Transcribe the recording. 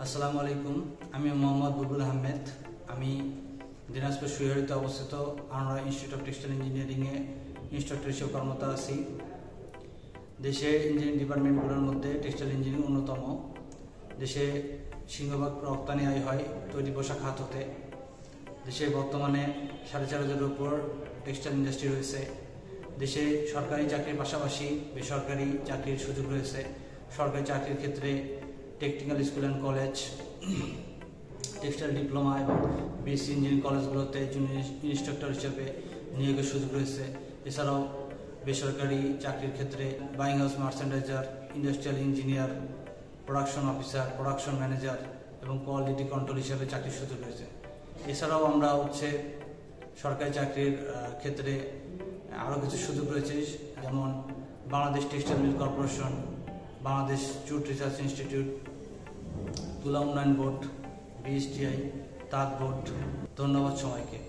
আসসালামু আলাইকুম। আমি মোহাম্মদ বুলবুল আহমেদ। আমি দিনাজপুর সুইহারিতে অবস্থিত আনোয়ারা ইনস্টিটিউট অফ টেক্সটাইল ইঞ্জিনিয়ারিংয়ে ইনস্ট্রাক্টর হিসেবে কর্মরত আছি। দেশে ইঞ্জিনিয়ারিং ডিপার্টমেন্টগুলোর মধ্যে টেক্সটাইল ইঞ্জিনিয়ারিং অন্যতম। দেশে সিংহভাগ রপ্তানি আয় হয় তৈরি পোশাক খাত হতে। দেশে বর্তমানে ৪,৫০০-এর উপর টেক্সটাইল ইন্ডাস্ট্রি রয়েছে। দেশে সরকারি চাকরির পাশাপাশি বেসরকারি চাকরির সুযোগ রয়েছে। সরকারি চাকরির ক্ষেত্রে technical school and college, textile diploma এবং বিএসসি ইঞ্জিনিয়ারিং কলেজগুলোতে জুনিয়র ইনস্ট্রাক্টর হিসেবে নিয়োগের সুযোগ রয়েছে। এছাড়াও বেসরকারি চাকরির ক্ষেত্রে buying house merchandiser, industrial engineer, production officer, production manager এবং কোয়ালিটি কন্ট্রোল হিসেবে চাকরির সুযোগ রয়েছে। এছাড়াও আমরা সরকারি চাকরির ক্ষেত্রে আরও কিছু সুযোগ রয়েছে, যেমন Bangladesh textile mill corporation, Bangladesh jute research institute, তুলা উন্নয়ন বোর্ড, বিএসটিআই, তাঁত বোর্ড। ধন্যবাদ সবাইকে।